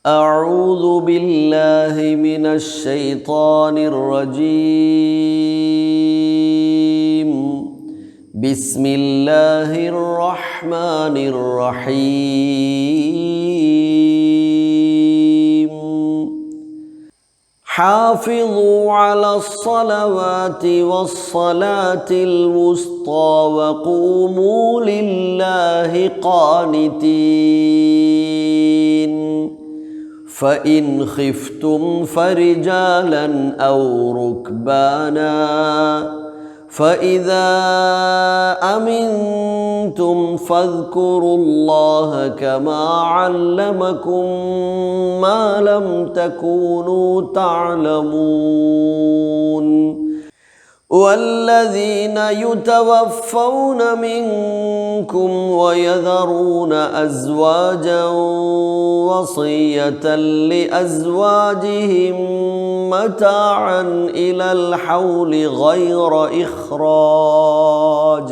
أعوذ بالله من الشيطان الرجيم بسم الله الرحمن الرحيم حافظوا على الصلوات والصلاة الوسطى وقوموا لله قانتين فإن خفتم فرجالا أو ركبانا فإذا أمنتم فاذكروا الله كما علمكم ما لم تكونوا تعلمون والذين يتوفون منكم ويذرون أزواجا وصية لأزواجهم متاعا إلى الحول غير إخراج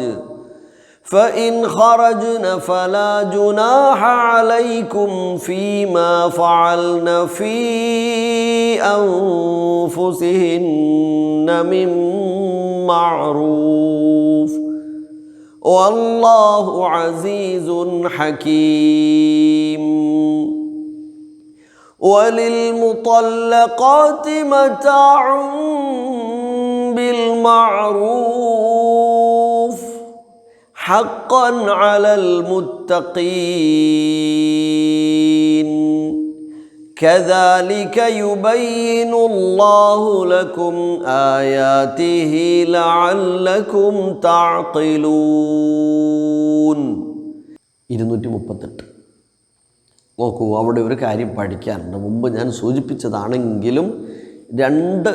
فإن خرجن فلا جناح عليكم فيما فعلن في أنفسهن من معروف والله عزيز حكيم وللمطلقات متاع بالمعروف حقا على المتقين كذلك يبين الله لكم آياته لعلكم تعقلون 238 നോക്കൂ, അവിടെ ഒരു കാര്യം പഠിക്കാനുണ്ട്. മുമ്പ് ഞാൻ സൂചിപ്പിച്ചതാണെങ്കിലും 2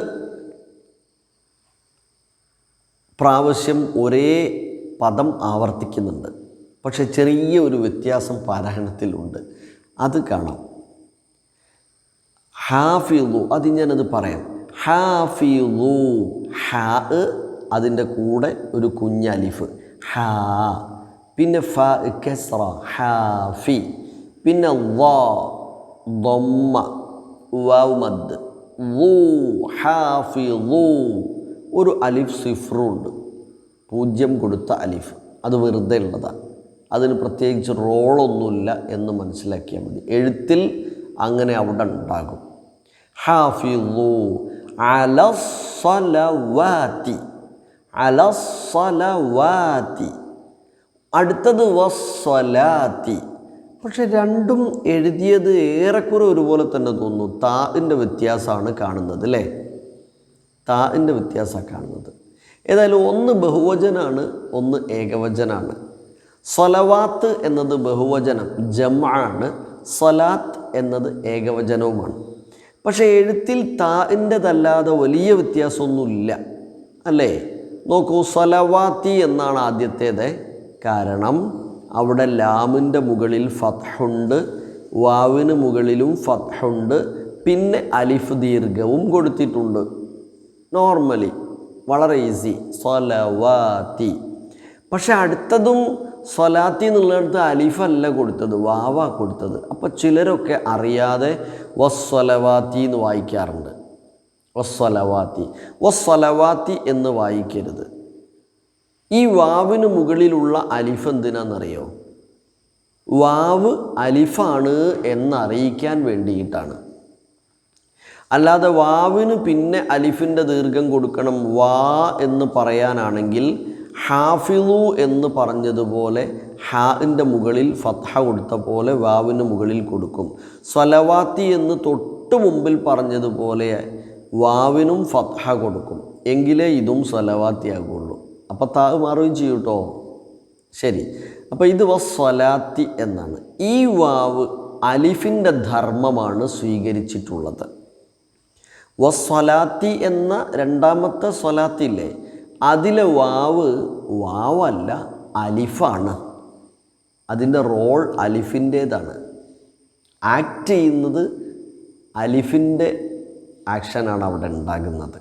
പ്രാവശ്യം ഒരേ പദം ആവർത്തിക്കുന്നുണ്ട്. പക്ഷെ ചെറിയ ഒരു വ്യത്യാസം പാരായണത്തിലുണ്ട്. അത് കാണാം. ഹാഫിളു, അത് ഞാനത് പറയാം. ഹാഫിളു, ഹാ, അതിൻ്റെ കൂടെ ഒരു കുഞ്ഞലിഫ് ഹാ, പിന്നെ ഫ കസ്റ ഹാഫി, പിന്നെ വാ ദമ്മ വാവ് മദ് വൂ ഹാഫിളു, ഒരു അലിഫ് സിഫ്റുണ്ട്, 0 കൊടുത്ത അലിഫ്, അത് വെറുതെ ഉള്ളതാണ്. അതിന് പ്രത്യേകിച്ച് റോളൊന്നുമില്ല എന്ന് മനസ്സിലാക്കിയാൽ മതി. എഴുത്തിൽ അങ്ങനെ അവിടെ ഉണ്ടാകും. ഹാഫിളു അലസ്സലവാതി, അലസ്സലവാതി. അടുത്തത് വസ്സലാത്തി. പക്ഷെ രണ്ടും എഴുതിയത് ഏറെക്കുറെ ഒരുപോലെ തന്നെ തോന്നുന്നു. താഇൻ്റെ വ്യത്യാസമാണ് കാണുന്നത്, അല്ലേ? താഇൻ്റെ വ്യത്യാസമാണ് കാണുന്നത്. ഏതായാലും ഒന്ന് ബഹുവചനാണ്, ഒന്ന് ഏകവചനാണ്. സ്വലവാത്ത് എന്നത് ബഹുവചനം ജംആണ്, സ്വലാത്ത് എന്നത് ഏകവചനവുമാണ്. പക്ഷേ എഴുത്തിൽ താഇൻ്റെതല്ലാതെ വലിയ വ്യത്യാസമൊന്നുമില്ല, അല്ലേ? നോക്കൂ, സ്വലവാത്തി എന്നാണ് ആദ്യത്തേത്. കാരണം അവിടെ ലാമിൻ്റെ മുകളിൽ ഫത്ഹുണ്ട്, വാവിന് മുകളിലും ഫത്ഹുണ്ട്, പിന്നെ അലിഫ് ദീർഘവും കൊടുത്തിട്ടുണ്ട്. നോർമലി വളരെ ഈസി, സ്വലവാത്തി. പക്ഷെ അടുത്തതും സ്വലാത്തി എന്നുള്ളിടത്ത് അലിഫല്ല കൊടുത്തത്, വാവാ കൊടുത്തത്. അപ്പോൾ ചിലരൊക്കെ അറിയാതെ വസ്വലവാത്തി എന്ന് വായിക്കാറുണ്ട്. വസ്വലവാത്തി, വസ്വലവാത്തി എന്ന് വായിക്കരുത്. ഈ വാവിന് മുകളിലുള്ള അലിഫ് എന്തിനാണെന്നറിയോ? വാവ് അലിഫാണ് എന്നറിയിക്കാൻ വേണ്ടിയിട്ടാണ്. അല്ലാതെ വാവിന് പിന്നെ അലിഫിൻ്റെ ദീർഘം കൊടുക്കണം വാ എന്ന് പറയാനാണെങ്കിൽ ഹാഫിളു എന്ന് പറഞ്ഞതുപോലെ ഹാഇൻ്റെ മുകളിൽ ഫത്ഹ കൊടുത്ത പോലെ വാവിന് മുകളിൽ കൊടുക്കും. സ്വലവാത്തി എന്ന് തൊട്ട് മുമ്പിൽ പറഞ്ഞതുപോലെ വാവിനും ഫത്ഹ കൊടുക്കും, എങ്കിലേ ഇതും സ്വലവാത്തി ആകുള്ളൂ. അപ്പോൾ താ മാറുകയും ചെയ്യും കേട്ടോ. ശരി, അപ്പോൾ ഇത് വസ്വലാത്തി എന്നാണ്. ഈ വാവ് അലിഫിൻ്റെ ധർമ്മമാണ് സ്വീകരിച്ചിട്ടുള്ളത്. വസ്വലാത്തി എന്ന രണ്ടാമത്തെ സ്വലാത്തില്ലേ, അതിലെ വാവ് വാവല്ല, അലിഫാണ്. അതിൻ്റെ റോൾ അലിഫിൻ്റേതാണ്. ആക്ട് ചെയ്യുന്നത് അലിഫിൻ്റെ ആക്ഷനാണ് അവിടെ ഉണ്ടാകുന്നത്.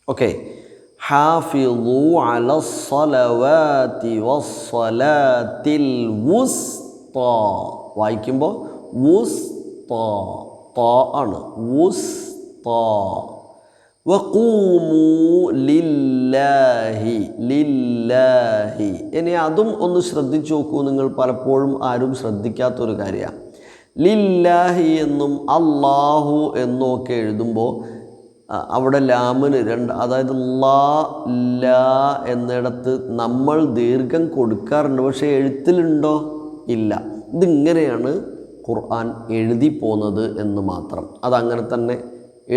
ഓക്കെ, ഹാഫിളു അലസ്സലവാതി വസ്സലാത്തിൽ വുസ്ത. വായിക്കുമ്പോൾ വുസ്ത, ത ആണ്. വുസ്താ. വഖൂമു ലില്ലാഹി. ലില്ലാഹി. ഇനി അതും ഒന്ന് ശ്രദ്ധിച്ചു നോക്കൂ. നിങ്ങൾ പലപ്പോഴും ആരും ശ്രദ്ധിക്കാത്തൊരു കാര്യമാണ്. ലില്ലാഹി എന്നും അല്ലാഹു എന്നും ഒക്കെ എഴുതുമ്പോൾ അവിടെ ലാമിന് അതായത് ലാ എന്നിടത്ത് നമ്മൾ ദീർഘം കൊടുക്കാറുണ്ട്. പക്ഷേ എഴുത്തിലുണ്ടോ? ഇല്ല. ഇതിങ്ങനെയാണ് ഖുർആൻ എഴുതി പോകുന്നത് എന്ന് മാത്രം. അതങ്ങനെ തന്നെ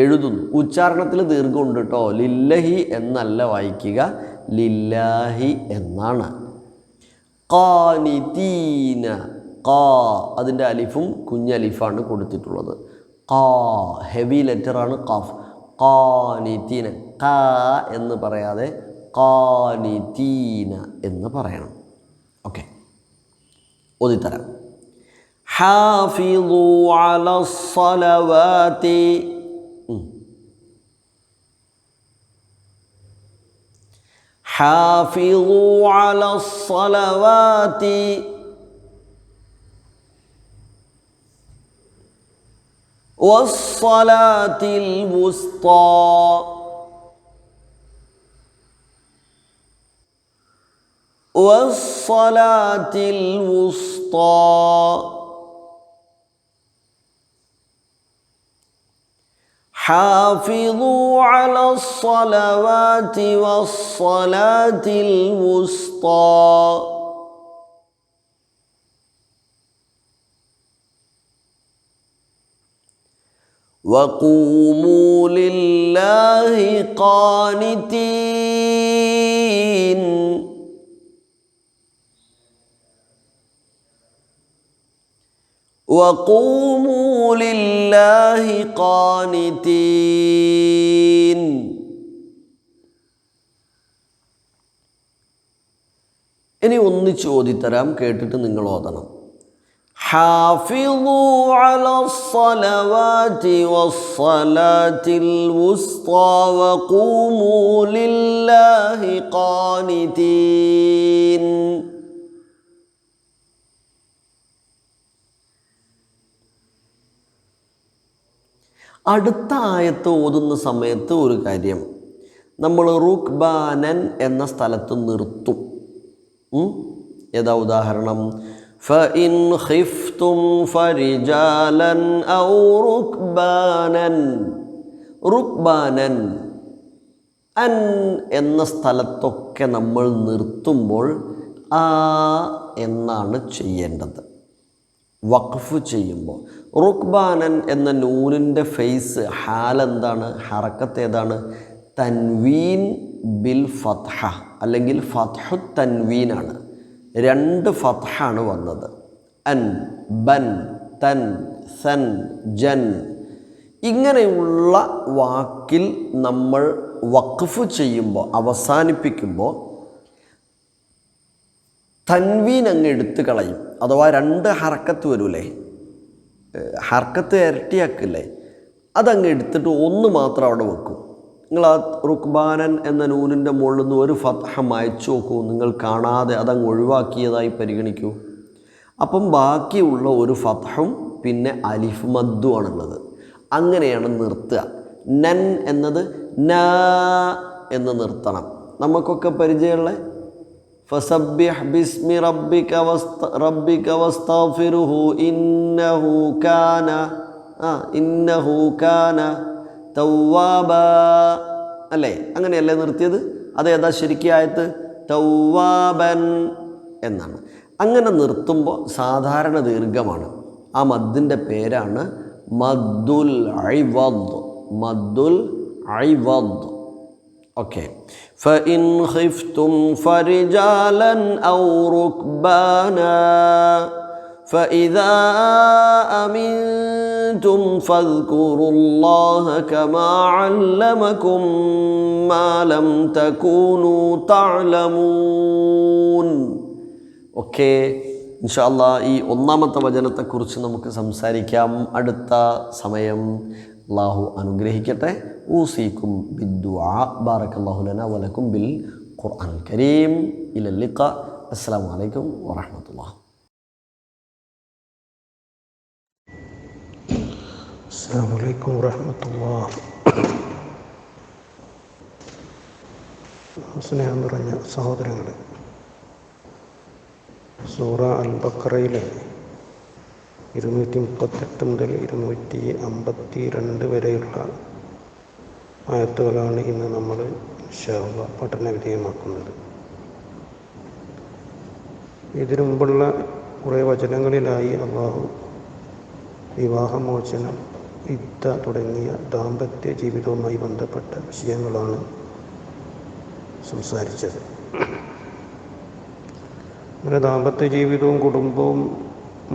എഴുതുന്നു. ഉച്ചാരണത്തിൽ ദീർഘമുണ്ട് കേട്ടോ. ലില്ലഹി എന്നല്ല വായിക്കുക, ലില്ലാഹി എന്നാണ്. ഖാനിതീന. ഖാ അതിൻ്റെ അലിഫും കുഞ്ഞലിഫാണ് കൊടുത്തിട്ടുള്ളത്. ഖാ ഹെവി ലെറ്ററാണ് ഖാഫ്. ഖാനിതീന. ഖാ എന്ന് പറയാതെ ഖാനിതീന എന്ന് പറയണം. ഓക്കെ, ഓതിത്തരാം. ഹാഫിളു അലസ്സലവാതി. ഹാഫിളു അലസ്സലവാതി വസ്സലാത്തിൽ വുസ്താ. വസ്സലാത്തിൽ വുസ്താ. حافظوا على الصلوات والصلاة الوسطى. وقوموا لله قانتين. وقوموا لله قانتين. ഇനി ഒന്നിച്ച് ഓതിത്തരാം, കേട്ടിട്ട് നിങ്ങൾ ഓതണം. ഹാഫിളു അലസ്സലവാതി വസ്സലാത്തിൽ വുസ്താ വഖൂമു ലില്ലാഹി ഖാനിതീൻ. അടുത്ത ആയത്ത് ഓതുന്ന സമയത്ത് ഒരു കാര്യം, നമ്മൾ റുക്ബാനൻ എന്ന സ്ഥലത്ത് നിർത്തും. ഏതാ ഉദാഹരണം? ഫഇൻ ഖിഫ്തും ഫരിജാലൻ ഔ റുക്ബാനൻ. റുക്ബാനൻ അൻ എന്ന സ്ഥലത്തൊക്കെ നമ്മൾ നിർത്തുമ്പോൾ ആ എന്നാണ് ചെയ്യേണ്ടത്. വഖഫ് ചെയ്യുമ്പോൾ റുക്ബാനൻ എന്ന നൂനിൻ്റെ ഫേസ് ഹാലെന്താണ്? ഹറക്കത്ത് ഏതാണ്? തൻവീൻ ബിൽ ഫത്ഹ അല്ലെങ്കിൽ ഫത്ഹു തൻവീനാണ്. 2 ഫത്ഹാണ് വന്നത്. അൻ, ബൻ, തൻ, സൻ, ജൻ. ഇങ്ങനെയുള്ള വാക്കിൽ നമ്മൾ വഖഫ് ചെയ്യുമ്പോൾ, അവസാനിപ്പിക്കുമ്പോൾ തൻവീൻ അങ്ങ് എടുത്തു കളയും. അഥവാ 2 ഹർക്കത്ത് വരൂലേ, ഹർക്കത്ത് ഇരട്ടിയാക്കില്ലേ, അതങ്ങ് എടുത്തിട്ട് 1 മാത്രം അവിടെ വെക്കും. നിങ്ങൾ ആ റുക്ബാനൻ എന്ന നൂനിൻ്റെ മുകളിൽ നിന്ന് ഒരു ഫത്ഹ മായ്ച്ചു നോക്കൂ. നിങ്ങൾ കാണാതെ അതങ്ങ് ഒഴിവാക്കിയതായി പരിഗണിക്കൂ. അപ്പം ബാക്കിയുള്ള ഒരു ഫത്ഹും പിന്നെ അലിഫ് മദ്ദുമാണുള്ളത്. അങ്ങനെയാണ് നിർത്തുക. നൻ എന്നത് ന എന്ന് നിർത്തണം. നമുക്കൊക്കെ പരിചയമുള്ള ഫസബ്ബിഹ് ബിസ്മി റബ്ബിക വസ്തഗ്ഫിറുഹു ഇന്നഹു കാന തവ്വാബ അല്ലേ? അങ്ങനെയല്ലേ നിർത്തിയത്? അതേതാ ശരിക്കും ആയത്ത്? തവ്വാബൻ എന്നാണ്. അങ്ങനെ നിർത്തുമ്പോൾ സാധാരണ ദീർഘമാണ്. ആ മദ്ദിൻ്റെ പേരാണ് മദ്ദുൽ ഐവദ്. മദ്ദുൽ ഐവദ്. ഓക്കെ. فإن خفتم فرجالا أو ركبانا فإذا أمنتم فاذكروا الله كما علمكم ما لم تكونوا تعلمون. ഓക്കെ, ഇൻഷാ അല്ലാഹ് ഈ 1-ാമത്തെ വചനത്തെക്കുറിച്ച് നമുക്ക് സംസാരിക്കാം അടുത്ത സമയം. അല്ലാഹു അനുഗ്രഹിക്കട്ടെ. ഊസീക്കും ബിദ്ദുആ. ബാറക്കല്ലാഹു ലനാ വലക്കും ബിൽ ഖുർആനിൽ കരീം. ഇലൽ ലിഖാ. അസ്സലാമു അലൈക്കും വറഹ്മത്തുള്ളാഹി. അസ്സലാമു അലൈക്കും വറഹ്മത്തുള്ളാഹി. സ്നേഹം നിറഞ്ഞ സഹോദരങ്ങളെ, സൂറ അൽ ബഖറയിലെ 238 മുതൽ 252 വരെയുള്ള ആയത്തുകളാണ് ഇന്ന് നമ്മൾ ഇൻഷാ അല്ലാഹ് പഠന വിധേയമാക്കുന്നത്. ഇതിനു മുമ്പുള്ള കുറേ വചനങ്ങളിലായി അള്ളാഹു വിവാഹമോചനം, ഇദ്ദ തുടങ്ങിയ ദാമ്പത്യ ജീവിതവുമായി ബന്ധപ്പെട്ട വിഷയങ്ങളാണ് സംസാരിച്ചത്. അങ്ങനെ ദാമ്പത്യ ജീവിതവും കുടുംബവും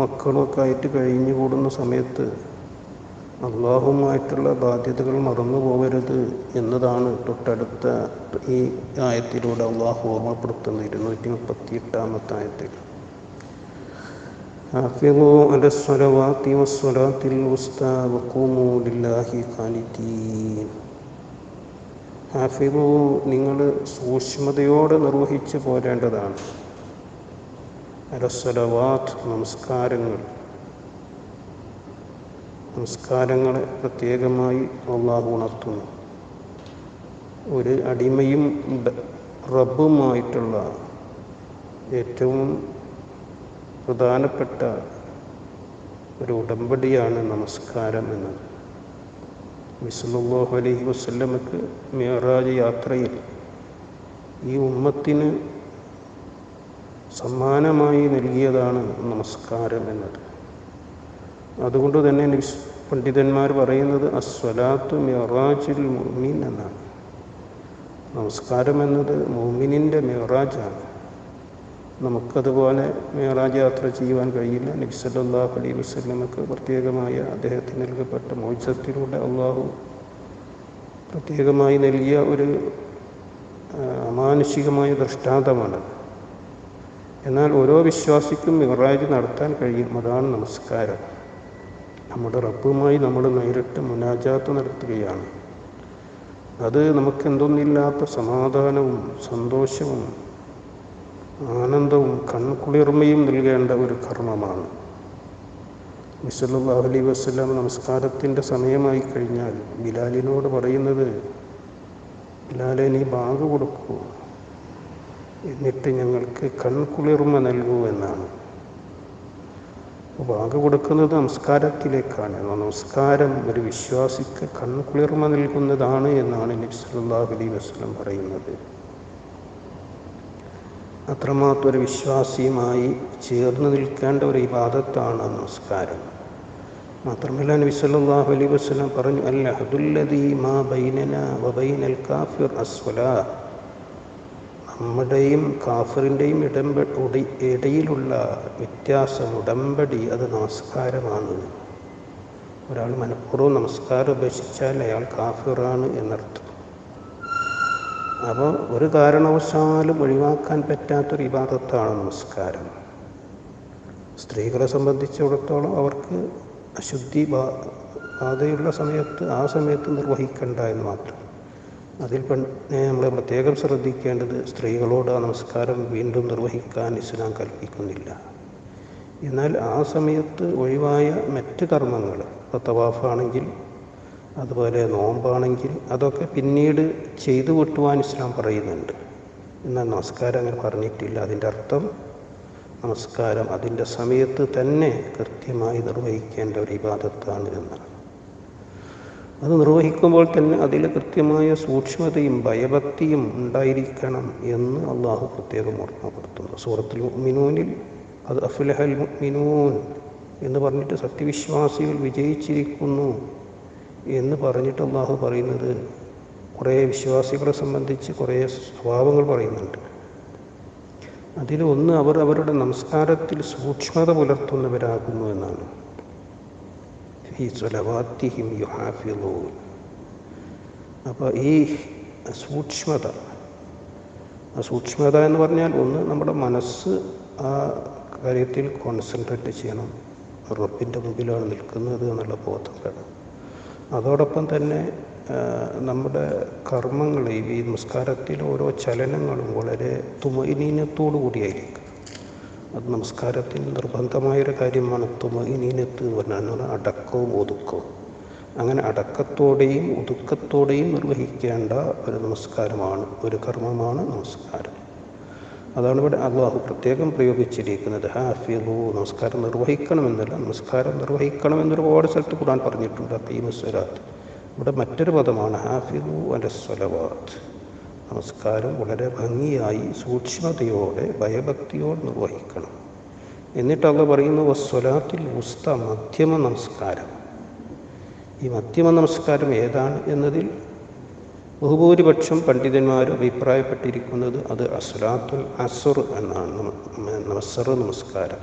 മക്കളും ഒക്കെ ആയിട്ട് കഴിഞ്ഞുകൂടുന്ന സമയത്ത് അള്ളാഹുമായിട്ടുള്ള ബാധ്യതകൾ മറന്നു പോകരുത് എന്നതാണ് തൊട്ടടുത്ത ഈ ആയത്തിലൂടെ അള്ളാഹു ഓർമ്മപ്പെടുത്തുന്നത്. 238 ആയത്തിൽ ഹാഫിളൂ അലസ്സലവാതി വസ്സലാത്തിൽ വുസ്താ വഖൂമൂ ലില്ലാഹി ഖാനിതീൻ. ഹാഫിളൂ, നിങ്ങൾ സൂക്ഷ്മതയോടെ നിർവഹിച്ചു പോരേണ്ടതാണ്. അലസ്സലവാത്ത്, നമസ്കാരങ്ങളെ പ്രത്യേകമായി അള്ളാഹു ഉണർത്തുന്നു. ഒരു അടിമയും റബ്ബുമായിട്ടുള്ള ഏറ്റവും പ്രധാനപ്പെട്ട ഒരു ഉടമ്പടിയാണ് നമസ്കാരം എന്നത്. നബി സല്ലല്ലാഹു അലൈഹി വസല്ലമക്ക് മിഅ്റാജ് യാത്രയിൽ ഈ ഉമ്മത്തിന് സമ്മാനമായി നൽകിയതാണ് നമസ്കാരം എന്നത്. അതുകൊണ്ട് തന്നെ പണ്ഡിതന്മാർ പറയുന്നത് അസ്വലാത്തു മിഅ്റാജുൽ മുഅ്മിൻ എന്നാണ്. നമസ്കാരം എന്നത് മുഅ്മിനിൻ്റെ മിഅ്റാജാണ്. നമുക്കതുപോലെ മിഅ്റാജ് യാത്ര ചെയ്യുവാൻ കഴിയില്ല. നബി സല്ലല്ലാഹു അലൈഹി വസല്ലമക്ക് പ്രത്യേകമായ അദ്ദേഹത്തിന് നൽകപ്പെട്ട മോചനത്തിലൂടെ അള്ളാഹു പ്രത്യേകമായി നൽകിയ ഒരു അമാനുഷികമായ ദൃഷ്ടാന്തമാണ്. എന്നാൽ ഓരോ വിശ്വാസിക്കും മിഅ്റാജ് നടത്താൻ കഴിയും. അതാണ് നമസ്കാരം. നമ്മുടെ റബ്ബുമായി നമ്മൾ നേരിട്ട് മുനാജാത്ത് നടത്തുകയാണ്. അത് നമുക്കെന്തൊന്നില്ലാത്ത സമാധാനവും സന്തോഷവും ആനന്ദവും കൺകുളിർമയും നൽകേണ്ട ഒരു കർമ്മമാണ്. നബി സല്ലല്ലാഹു അലൈഹി വസല്ലം നമസ്കാരത്തിൻ്റെ സമയമായി കഴിഞ്ഞാൽ ബിലാലിനോട് പറയുന്നത്, ബിലാലെ, നീ ബാങ്ക് കൊടുക്കൂ, എന്നിട്ട് ഞങ്ങൾക്ക് കൺകുളിർമ നൽകൂ എന്നാണ്. ബാങ്ക് കൊടുക്കുന്നത് നമസ്കാരത്തിലേക്കാണ്. നമസ്കാരം ഒരു വിശ്വാസിക്ക് കൺകുളിർമ നൽകുന്നതാണ് എന്നാണ് നബി സല്ലല്ലാഹു അലൈഹി വസല്ലം പറയുന്നത്. അത്രമാത്രം ഒരു വിശ്വാസിയുമായി ചേർന്ന് നിൽക്കേണ്ട ഒരു ഇബാദത്താണ് നമസ്കാരം. മാത്രമല്ല നബി സല്ലല്ലാഹു അലൈഹി വസല്ലം പറഞ്ഞു, അൽ അഹ്ദുല്ലദീ മാ ബൈനനാ വബൈനൽ കാഫിർ അസ്വലാ. നമ്മുടെയും കാഫിറിൻ്റെയും ഇടയിലുള്ള വ്യത്യാസം, ഉടമ്പടി, അത് നമസ്കാരമാണ്. ഒരാൾ മനഃപൂർവ്വം നമസ്കാരം ഉപേക്ഷിച്ചാൽ അയാൾ കാഫിറാണ് എന്നർത്ഥം. അപ്പോൾ ഒരു കാരണവശാലും ഒഴിവാക്കാൻ പറ്റാത്തൊരു ഇബാദത്താണ് നമസ്കാരം. സ്ത്രീകളെ സംബന്ധിച്ചിടത്തോളം അവർക്ക് അശുദ്ധി ബാധയുള്ള സമയത്ത് ആ സമയത്ത് നിർവഹിക്കണ്ട എന്ന് മാത്രം. അതിൽ നമ്മൾ പ്രത്യേകം ശ്രദ്ധിക്കേണ്ടത്, സ്ത്രീകളോട് ആ നമസ്കാരം വീണ്ടും നിർവഹിക്കാൻ ഇസ്ലാം കൽപ്പിക്കുന്നില്ല. എന്നാൽ ആ സമയത്ത് ഒഴിവായ മറ്റ് കർമ്മങ്ങൾ, ഇപ്പോൾ തവാഫാണെങ്കിൽ, അതുപോലെ നോമ്പാണെങ്കിൽ, അതൊക്കെ പിന്നീട് ചെയ്തു വിട്ടുവാൻ ഇസ്ലാം പറയുന്നുണ്ട്. എന്നാൽ നമസ്കാരം അങ്ങനെ പറഞ്ഞിട്ടില്ല. അതിൻ്റെ അർത്ഥം നമസ്കാരം അതിൻ്റെ സമയത്ത് തന്നെ കൃത്യമായി നിർവഹിക്കേണ്ട ഒരു ഇബാദത്താണ് എന്നാണ്. അത് നിർവഹിക്കുമ്പോൾ തന്നെ അതിൽ കൃത്യമായ സൂക്ഷ്മതയും ഭയഭക്തിയും ഉണ്ടായിരിക്കണം എന്ന് അള്ളാഹു പ്രത്യേകം ഓർമ്മപ്പെടുത്തുന്നു. സൂറത്തുൽ മുഅ്മിനൂനിൽ അത് അഫ്ലഹൽ മുഅ്മിനൂൻ എന്ന് പറഞ്ഞിട്ട് സത്യവിശ്വാസികൾ വിജയിച്ചിരിക്കുന്നു എന്ന് പറഞ്ഞിട്ട് അള്ളാഹു പറയുന്നത്, കുറേ വിശ്വാസികളെ സംബന്ധിച്ച് കുറേ സ്വഭാവങ്ങൾ പറയുന്നുണ്ട്. അതിലൊന്ന്, അവർ അവരുടെ നമസ്കാരത്തിൽ സൂക്ഷ്മത പുലർത്തുന്നവരാകുന്നു എന്നാണ്. ഫീ സ്വലവാത്തിഹിം യുഹാഫിളൂൻ. അപ്പോൾ ഈ സൂക്ഷ്മത എന്ന് പറഞ്ഞാൽ, ഒന്ന്, നമ്മുടെ മനസ്സ് ആ കാര്യത്തിൽ കോൺസെൻട്രേറ്റ് ചെയ്യണം. റബ്ബിൻ്റെ മുമ്പിലാണ് നിൽക്കുന്നത് എന്നുള്ള ബോധം വേണം. അതോടൊപ്പം തന്നെ നമ്മുടെ കർമ്മങ്ങൾ, ഈ നമസ്കാരത്തിലെ ഓരോ ചലനങ്ങളും വളരെ തുമഇനീനത്തോടു കൂടിയായിരിക്കും. അത് നമസ്കാരത്തിന് നിർബന്ധമായൊരു കാര്യമാണ്. തുമഇനീനത്ത് എന്ന് പറഞ്ഞാൽ അടക്കവും ഒതുക്കവും. അങ്ങനെ അടക്കത്തോടെയും ഒതുക്കത്തോടെയും നിർവഹിക്കേണ്ട ഒരു നമസ്കാരമാണ്, ഒരു കർമ്മമാണ് നമസ്കാരം. അതാണ് ഇവിടെ അള്ളാഹു പ്രത്യേകം പ്രയോഗിച്ചിരിക്കുന്നത്. ഹാഫിളു, നമസ്കാരം നിർവഹിക്കണമെന്നല്ല, നമസ്കാരം നിർവഹിക്കണമെന്ന് ഒരുപാട് സ്ഥലത്ത് ഖുർആൻ പറഞ്ഞിട്ടുണ്ട്. ഖീമുസ്സലാത്ത്, ഇവിടെ മറ്റൊരു പദമാണ് ഹാഫിളു അലസ്സലവാത്ത്. നമസ്കാരം വളരെ ഭംഗിയായി സൂക്ഷ്മതയോടെ ഭയഭക്തിയോടെ നിർവഹിക്കണം. എന്നിട്ട് അള്ളാഹു പറയുന്നു വസ്സലാത്തിൽ ഉസ്ത, മധ്യമ നമസ്കാരം. ഈ മധ്യമ നമസ്കാരം ഏതാണ് എന്നതിൽ ബഹുഭൂരിപക്ഷം പണ്ഡിതന്മാരും അഭിപ്രായപ്പെട്ടിരിക്കുന്നത് അത് അസ്ലാത്തുൽ അസ്ർ എന്നാണ്. അസ്ർ നമസ്കാരം,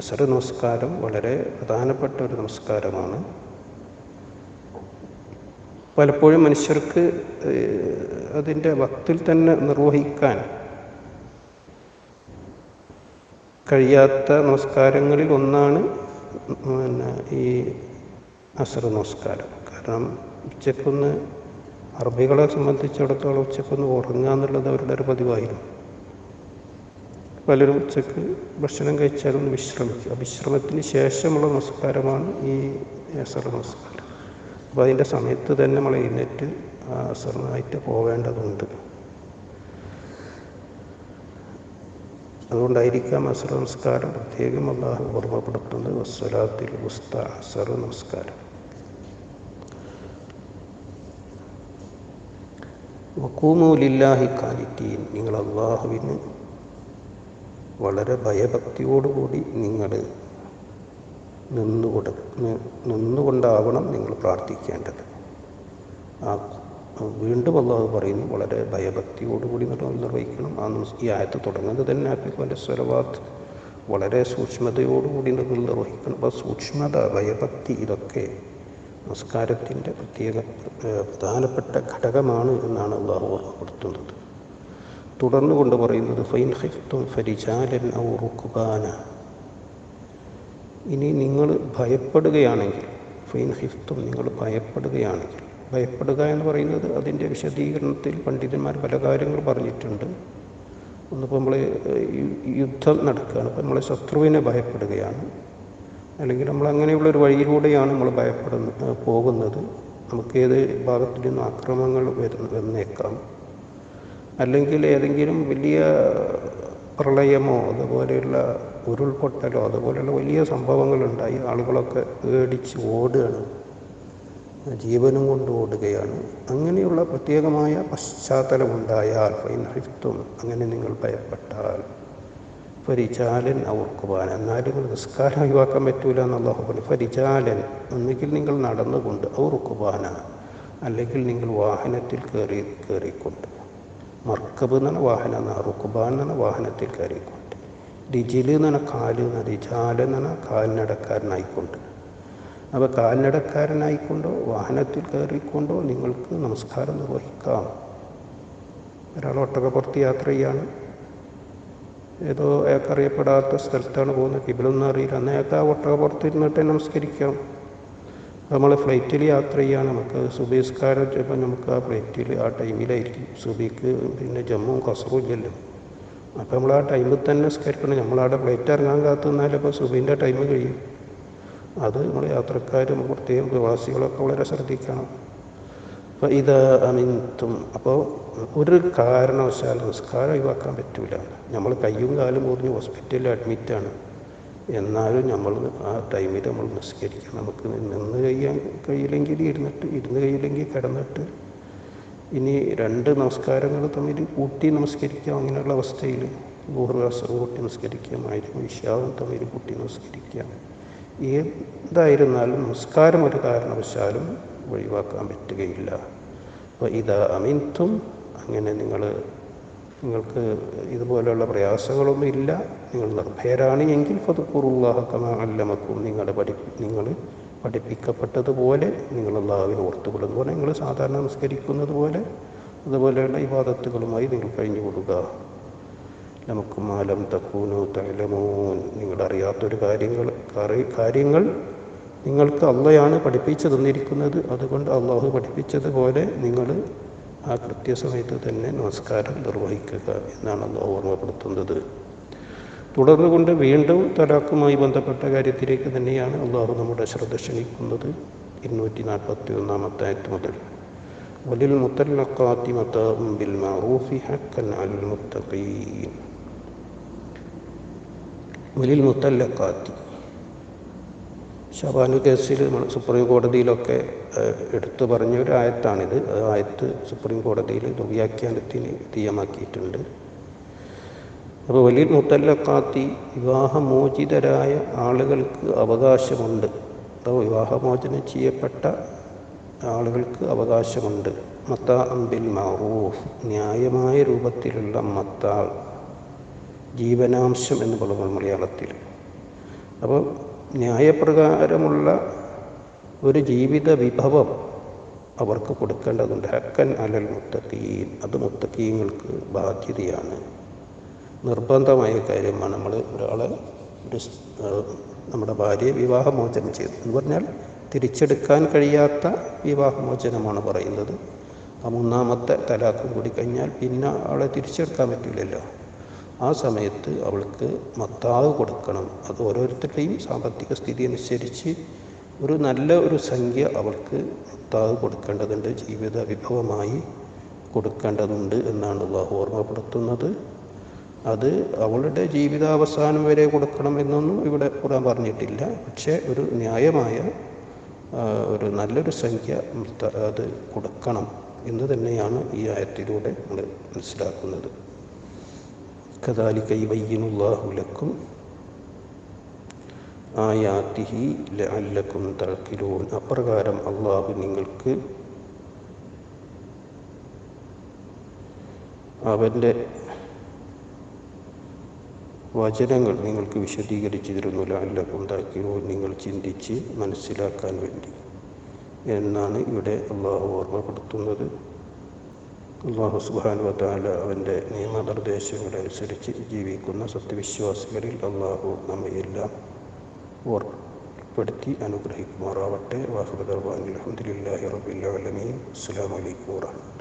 അസ്ർ നമസ്കാരം വളരെ പ്രധാനപ്പെട്ട ഒരു നമസ്കാരമാണ്. പലപ്പോഴും മനുഷ്യർക്ക് അതിൻ്റെ വക്തിൽ തന്നെ നിർവഹിക്കാൻ കഴിയാത്ത നമസ്കാരങ്ങളിൽ ഒന്നാണ് ഈ അസ്ർ നമസ്കാരം. കാരണം ഉച്ചക്കൊന്ന്, അറബികളെ സംബന്ധിച്ചിടത്തോളം ഉച്ചക്കൊന്ന് ഉറങ്ങുക എന്നുള്ളത് അവരുടെ ഒരു പതിവായിരുന്നു. പലരും ഉച്ചക്ക് ഭക്ഷണം കഴിച്ചാലൊന്ന് വിശ്രമിക്കുക. വിശ്രമത്തിന് ശേഷമുള്ള നമസ്കാരമാണ് ഈ അസ്ർ നമസ്കാരം. അപ്പോൾ അതിൻ്റെ സമയത്ത് തന്നെ നമ്മൾ എഴുന്നേറ്റ് അസ്റിനായിട്ട് പോവേണ്ടതുണ്ട്. അതുകൊണ്ടായിരിക്കാം അസ്ർ നമസ്കാരം പ്രത്യേകം അല്ലാഹു ഓർമ്മപ്പെടുത്തുന്നത് വസ്സലാത്തിൽ ഉസ്ത, അസ്ർ നമസ്കാരം. വഖൂമു ലില്ലാഹി ഖാനിറ്റീൻ, നിങ്ങൾ അള്ളാഹുവിന് വളരെ ഭയഭക്തിയോടുകൂടി നിങ്ങൾ നിന്നുകൊണ്ടാവണം നിങ്ങൾ പ്രാർത്ഥിക്കേണ്ടത്. വീണ്ടും അള്ളാഹു പറയുന്നു വളരെ ഭയഭക്തിയോടുകൂടി നിർവഹിക്കണം. ഈ ആയത്ത് തുടങ്ങുന്നത് തന്നെ ഹാഫിളു സ്വലവാത്ത്, വളരെ സൂക്ഷ്മതയോടുകൂടി നിങ്ങൾ നിർവഹിക്കണം. അപ്പോൾ സൂക്ഷ്മത, ഭയഭക്തി, ഇതൊക്കെ നമസ്കാരത്തിൻ്റെ പ്രധാനപ്പെട്ട ഘടകമാണ് എന്നാണ് അള്ളാഹു ഓർമ്മപ്പെടുത്തുന്നത്. തുടർന്ന് കൊണ്ട് പറയുന്നത് ഫൈൻ ഖിഫ്തും ഫരിജാലൻ ഔ റുക്ബാന, ഇനി നിങ്ങൾ ഭയപ്പെടുകയാണെങ്കിൽ, ഫൈൻ ഖിഫ്തും നിങ്ങൾ ഭയപ്പെടുകയാണെങ്കിൽ, ഭയപ്പെടുക എന്ന് പറയുന്നത് അതിൻ്റെ വിശദീകരണത്തിൽ പണ്ഡിതന്മാർ പല കാര്യങ്ങൾ പറഞ്ഞിട്ടുണ്ട്. ഒന്നിപ്പോൾ നമ്മൾ യുദ്ധം നടക്കുകയാണ്, അപ്പോൾ നമ്മൾ ശത്രുവിനെ ഭയപ്പെടുകയാണ്, അല്ലെങ്കിൽ നമ്മൾ അങ്ങനെയുള്ളൊരു വഴിയിലൂടെയാണ് നമ്മൾ പോകുന്നത്. നമുക്ക് ഏത് ഭാഗത്തു നിന്നും ആക്രമണങ്ങൾ വന്നേക്കാം, അല്ലെങ്കിൽ ഏതെങ്കിലും വലിയ പ്രളയമോ അതുപോലെയുള്ള ഉരുൾപൊട്ടലോ അതുപോലെയുള്ള വലിയ സംഭവങ്ങളുണ്ടായി ആളുകളൊക്കെ പേടിച്ച് ഓടുകയാണ്, ജീവനും കൊണ്ട് ഓടുകയാണ്. അങ്ങനെയുള്ള പ്രത്യേകമായ പശ്ചാത്തലമുണ്ടായാൽ ഫൈൻ ഖിഫ്തും, അങ്ങനെ നിങ്ങൾ ഭയപ്പെട്ടാൽ, ഫരിജാലൻ ഔ റുക്ബാന, എന്നാലും നിങ്ങൾ നിസ്കാരം ഒഴിവാക്കാൻ പറ്റൂല എന്ന് അല്ലാഹു പറഞ്ഞു. ഫരിജാലൻ, ഒന്നുകിൽ നിങ്ങൾ നടന്നുകൊണ്ട്, ഔ റുക്ബാന, അല്ലെങ്കിൽ നിങ്ങൾ വാഹനത്തിൽ കയറിക്കൊണ്ട്. മർക്കബ് എന്നാണ് വാഹനം, റുക്ബാൻ എന്നാണ് വാഹനത്തിൽ കയറിക്കൊണ്ട്. രിജില് എന്നാണ് കാല്, റിജാല് എന്നാണ് കാൽനടക്കാരനായിക്കൊണ്ട്. അപ്പോൾ കാൽനടക്കാരനായിക്കൊണ്ടോ വാഹനത്തിൽ കയറിക്കൊണ്ടോ നിങ്ങൾക്ക് നമസ്കാരം നിർവഹിക്കാം. ഒരാൾ ഒട്ടകപ്പുറത്ത് യാത്ര ചെയ്യാണ്, ഏതോ അയാൾക്കറിയപ്പെടാത്ത സ്ഥലത്താണ് പോകുന്നത്, കിബിലൊന്നും അറിയില്ല, അന്ന് അയാൾക്ക് ആ ഒട്ടകപ്പുറത്ത് ഇരുന്നിട്ട് നമസ്കരിക്കാം. നമ്മൾ ഫ്ലൈറ്റിൽ യാത്ര ചെയ്യുകയാണ്, നമുക്ക് സുബഹിസ്കാരം ചിലപ്പോൾ നമുക്ക് ആ ഫ്ലൈറ്റിൽ ആ ടൈമിലായിരിക്കും. സുബിക്ക് പിന്നെ ജമ്മുവും കസറും ഇല്ലല്ലോ, അപ്പോൾ നമ്മൾ ആ ടൈമിൽ തന്നെ നിസ്കരിക്കണം. നമ്മളവിടെ ഫ്ലൈറ്റ് ഇറങ്ങാൻ കാത്തു നിന്നാലപ്പോൾ സുബീൻ്റെ ടൈം കഴിയും. അത് നമ്മൾ യാത്രക്കാരും പ്രത്യേകം പ്രവാസികളൊക്കെ വളരെ ശ്രദ്ധിക്കണം. അപ്പോൾ ഇത് അമിൻതും, അപ്പോൾ ഒരു കാരണവശാലും നിസ്കാരം ഒഴിവാക്കാൻ പറ്റില്ല. നമ്മൾ കയ്യും കാലും മുറിഞ്ഞ് ഹോസ്പിറ്റലിൽ അഡ്മിറ്റാണ്, എന്നാലും നമ്മൾ ആ ടൈമിൽ നമ്മൾ നിസ്കരിക്കണം. നമുക്ക് നിന്ന് കഴിയില്ലെങ്കിൽ ഇരുന്ന് കഴിയില്ലെങ്കിൽ കിടന്നിട്ട്, ഇനി രണ്ട് നമസ്കാരങ്ങൾ തമ്മിൽ കൂട്ടി നമസ്കരിക്കാം. അങ്ങനെയുള്ള അവസ്ഥയിൽ ളുഹ്ർ അസ്ർ കൂട്ടി നിസ്കരിക്കാം, മഗ്‌രിബും ഇശാവും തമ്മിൽ കൂട്ടി നിസ്കരിക്കാം. എന്തായിരുന്നാലും നമസ്കാരം ഒരു കാരണവശാലും ഒഴിവാക്കാൻ പറ്റുകയില്ല. അപ്പോൾ ഇതാ അമിൻതും, അങ്ങനെ നിങ്ങൾക്ക് ഇതുപോലെയുള്ള പ്രയാസങ്ങളൊന്നും ഇല്ല, നിങ്ങൾ നിർഭയരാണ് എങ്കിൽ ഫദ്കുറുല്ലാഹ കമാ അല്ലമക്കും, നിങ്ങൾ പഠിപ്പിക്കപ്പെട്ടതുപോലെ നിങ്ങൾ അല്ലാഹുവിനെ ഓർത്തുകൊള്ളുന്ന പോലെ നിങ്ങൾ സാധാരണ നമസ്കരിക്കുന്നത് പോലെ അതുപോലെയുള്ള ഇബാദത്തുകളുമായി നിങ്ങൾ കഴിഞ്ഞു കൊടുക്കുക. നമുക്ക് മാലം തക്കൂനു തഅലമൂൻ, നിങ്ങളറിയാത്തൊരു കാര്യങ്ങൾ നിങ്ങൾക്ക് അള്ളയാണ് പഠിപ്പിച്ചു തന്നിരിക്കുന്നത്. അതുകൊണ്ട് അള്ളാഹു പഠിപ്പിച്ചതുപോലെ നിങ്ങൾ ആ കൃത്യസമയത്ത് തന്നെ നമസ്കാരം നിർവഹിക്കുക എന്നാണ് അള്ളാഹു ഓർമ്മപ്പെടുത്തുന്നത്. തുടർന്നുകൊണ്ട് വീണ്ടും തലാഖുമായി ബന്ധപ്പെട്ട കാര്യത്തിലേക്ക് തന്നെയാണ് അള്ളാഹു നമ്മുടെ ശ്രദ്ധ ക്ഷണിക്കുന്നത്. 241 ആയത്ത് മുതൽ വലിൽ മുത്തല്ലഖാത്തി മതാഉൻ ബിൽ മഅറൂഫി ഹഖ്ഖൻ അലൽ മുത്തഖീൻ. വലിൽ മുത്തല്ലഖാത്തി ഷബാനു കേസിൽ സുപ്രീം കോടതിയിലൊക്കെ എടുത്തു പറഞ്ഞ ഒരു ആയത്താണിത്. ആയത്ത് സുപ്രീം കോടതിയിൽ ദുർവ്യാഖ്യാനത്തിന് വിധേയമാക്കിയിട്ടുണ്ട്. അപ്പോൾ വലിയ മുത്തല്ലഖാത്തി വിവാഹമോചിതരായ ആളുകൾക്ക് അവകാശമുണ്ട്. അതോ വിവാഹമോചനം ചെയ്യപ്പെട്ട ആളുകൾക്ക് അവകാശമുണ്ട്. മത്താഅൻ ബിൽ മഅറൂഫ്, ന്യായമായ രൂപത്തിലുള്ള മത്താ, ജീവനാംശം എന്ന് പറയുന്നത് മലയാളത്തിൽ. അപ്പോൾ ന്യായപ്രകാരമുള്ള ഒരു ജീവിത വിഭവം അവർക്ക് കൊടുക്കേണ്ടതുണ്ട്. ഹഖ്ഖൻ അലൽ മുത്തഖീൻ, അത് മുത്തഖീങ്ങൾക്ക് ബാധ്യതയാണ്, നിർബന്ധമായ കാര്യമാണ്. നമ്മൾ ഒരാളെ നമ്മുടെ ഭാര്യയെ വിവാഹമോചനം ചെയ്തു എന്ന് പറഞ്ഞാൽ തിരിച്ചെടുക്കാൻ കഴിയാത്ത വിവാഹമോചനമാണ് പറയുന്നത്. ആ മൂന്നാമത്തെ തലാഖും കൂടി കഴിഞ്ഞാൽ പിന്നെ അവളെ തിരിച്ചെടുക്കാൻ പറ്റില്ലല്ലോ. ആ സമയത്ത് അവൾക്ക് മത്താവ് കൊടുക്കണം. അത് ഓരോരുത്തരുടെയും സാമ്പത്തിക സ്ഥിതി അനുസരിച്ച് ഒരു നല്ല ഒരു സംഖ്യ അവൾക്ക് മത്താവ് കൊടുക്കേണ്ടതുണ്ട്, ജീവിത വിഭവമായി കൊടുക്കേണ്ടതുണ്ട് എന്നാണ് അല്ലാഹു ഓർമ്മപ്പെടുത്തുന്നത്. അത് അവളുടെ ജീവിതാവസാനം വരെ കൊടുക്കണം എന്നൊന്നും ഇവിടെ ഖുർആൻ പറഞ്ഞിട്ടില്ല. പക്ഷേ ഒരു ന്യായമായ ഒരു നല്ലൊരു സംഖ്യ അത് കൊടുക്കണം എന്ന് തന്നെയാണ് ഈ ആയത്തിലൂടെ നമ്മൾ മനസ്സിലാക്കുന്നത്. കദാലിക യുബയ്യിനുല്ലാഹു ലക്കും ആയാതിഹി ലഅല്ലക്കും തഅഖിലൂൻ. അപ്രകാരം അള്ളാഹു നിങ്ങൾക്ക് അവൻ്റെ വചനങ്ങൾ നിങ്ങൾക്ക് വിശദീകരിച്ചു തരുന്നു. ലഅല്ലക്കും തഅഖിലൂൻ, നിങ്ങൾ ചിന്തിച്ച് മനസ്സിലാക്കാൻ വേണ്ടി എന്നാണ് ഇവിടെ അള്ളാഹു ഓർമ്മപ്പെടുത്തുന്നത്. അല്ലാഹു സുബ്ഹാനഹു വ തആല അവൻ്റെ നിയമനിർദ്ദേശങ്ങളനുസരിച്ച് ജീവിക്കുന്ന സത്യവിശ്വാസികളിൽ അള്ളാഹു നമ്മയെല്ലാം ഓർപ്പെടുത്തി അനുഗ്രഹിക്കുമാറാവട്ടെ. വാഖിറു ദഅ്വാനാ അൽഹംദുലില്ലാഹി റബ്ബിൽ ആലമീൻ. അസ്സലാമു അലൈക്കും വറഹ്മത്തുള്ളാഹി.